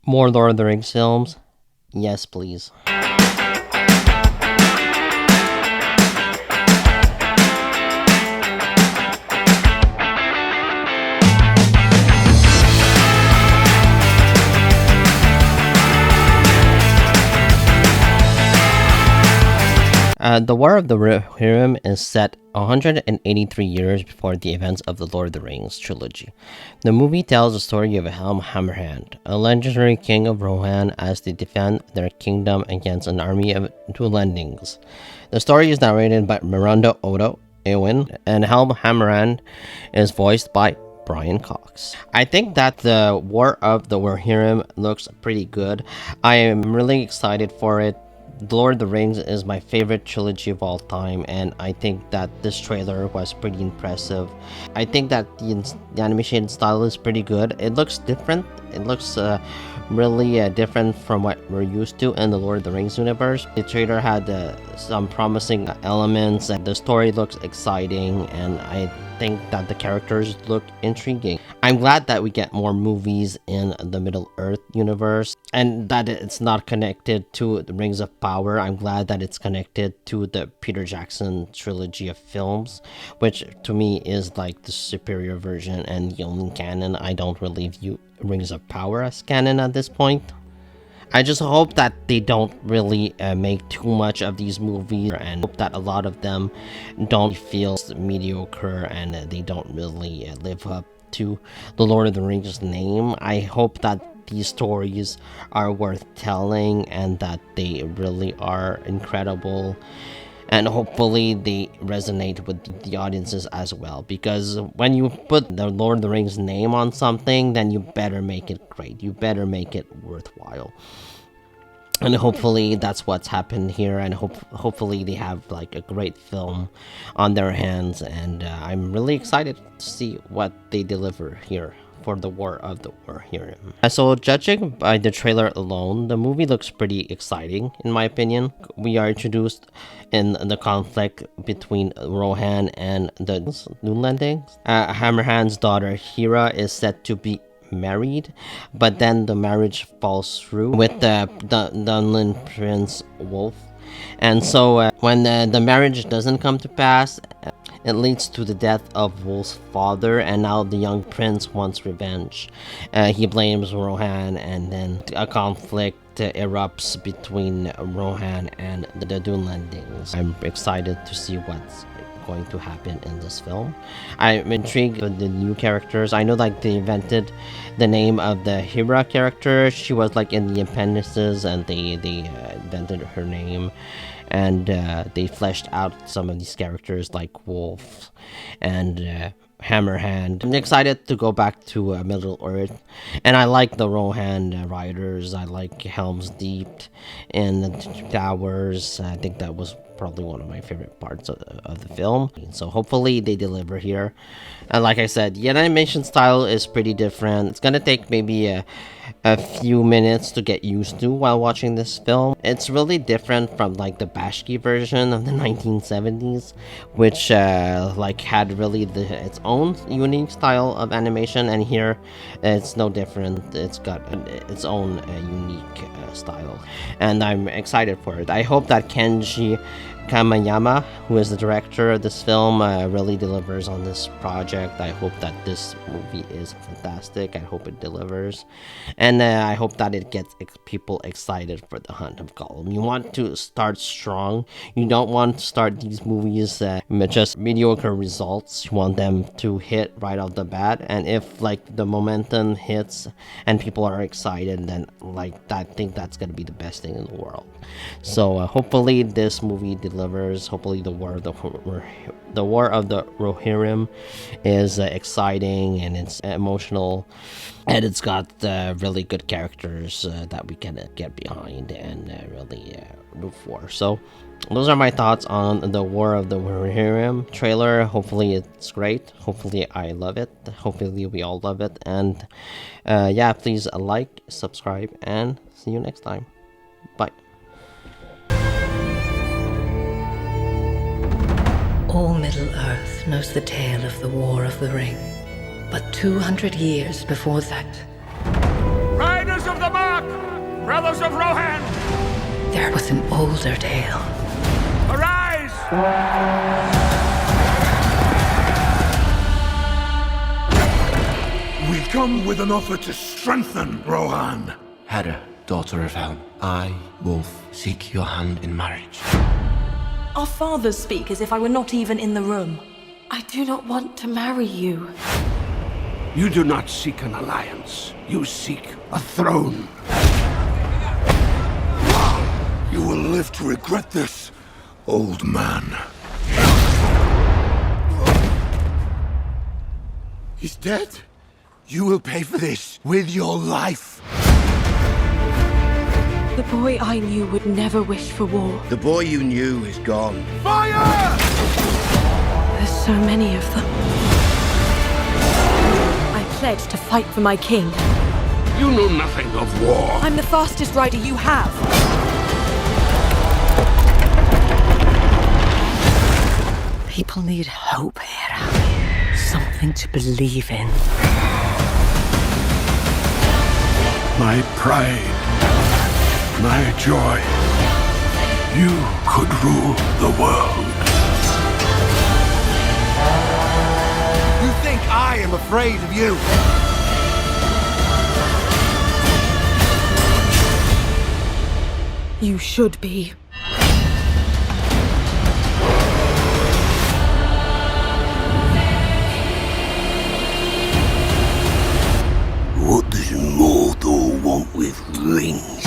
More Lord of the Rings films? Yes, please. The War of the Rohirrim is set 183 years before the events of the Lord of the Rings trilogy. The movie tells the story of Helm Hammerhand, a legendary king of Rohan, as they defend their kingdom against an army of Duelendings. The story is narrated by Miranda Odo Eowyn, and Helm Hammerhand is voiced by Brian Cox. I think that the War of the Rohirrim looks pretty good. I am really excited for it. The Lord of the Rings is my favorite trilogy of all time, and I think that this trailer was pretty impressive. I think that the animation style is pretty good. It looks different. It looks really different from what we're used to in the Lord of the Rings universe. The trailer had some promising elements, and the story looks exciting, and I think that the characters look intriguing. I'm glad that we get more movies in the Middle Earth universe, and that it's not connected to the Rings of Power. I'm glad that it's connected to the Peter Jackson trilogy of films, which to me is like the superior version and the only canon. I don't really view Rings of Power as canon at this point. I just hope that they don't really make too much of these movies, and hope that a lot of them don't feel mediocre and they don't really live up to the Lord of the Rings name. I hope that these stories are worth telling and that they really are incredible, and hopefully they resonate with the audiences as well, because when you put the Lord of the Rings name on something, then you better make it great, you better make it worthwhile. And hopefully that's what's happened here, and hopefully they have like a great film on their hands, and I'm really excited to see what they deliver here for the War of the Rohirrim. So judging by the trailer alone, the movie looks pretty exciting in my opinion. We are introduced in the conflict between Rohan and the Duelendings. Hammerhand's daughter Hera is said to be married, but then the marriage falls through with the Dunlin Prince Wolf, and so when the marriage doesn't come to pass, it leads to the death of Wolf's father, and now the young prince wants revenge. He blames Rohan, and then a conflict erupts between Rohan and the Duelendings. I'm excited to see what's going to happen in this film. I'm intrigued with the new characters. I know like they invented the name of the Hera character. She was like in the appendices, and they invented her name, and they fleshed out some of these characters like Wolf and Hammerhand. I'm excited to go back to Middle Earth, and I like the Rohan riders. I like Helm's Deep and the Towers. I think that was probably one of my favorite parts of the film. So hopefully they deliver here. And like I said, the animation style is pretty different. It's gonna take maybe a few minutes to get used to while watching this film. It's really different from like the Bashki version of the 1970s, which like had really its own unique style of animation, and here it's no different. It's got its own unique style, and I'm excited for it. I hope that Kenji Kamayama, who is the director of this film, really delivers on this project. I hope that this movie is fantastic. I hope it delivers, and I hope that it gets people excited for the Hunt of Gollum. You want to start strong. You don't want to start these movies with just mediocre results. You want them to hit right off the bat, and if like the momentum hits and people are excited, then like I think that's gonna be the best thing in the world. So hopefully this movie delivers. Hopefully the War of the Rohirrim is exciting, and it's emotional, and it's got really good characters that we can get behind and really root for. So those are my thoughts on the War of the Rohirrim trailer. Hopefully it's great. Hopefully I love it. Hopefully we all love it. And yeah, please like, subscribe, and see you next time. Bye. All Middle-earth knows the tale of the War of the Ring. But 200 years before that, Riders of the Mark! Brothers of Rohan! There was an older tale. Arise! We come with an offer to strengthen Rohan. Hera, daughter of Helm, I, Wolf, seek your hand in marriage. Our fathers speak as if I were not even in the room. I do not want to marry you. You do not seek an alliance. You seek a throne. You will live to regret this, old man. He's dead? You will pay for this with your life. The boy I knew would never wish for war. The boy you knew is gone. Fire! There's so many of them. I pledged to fight for my king. You know nothing of war. I'm the fastest rider you have. People need hope, Hera. Something to believe in. My pride, my joy. You could rule the world. You think I am afraid of you? You should be. What does mortal want with rings?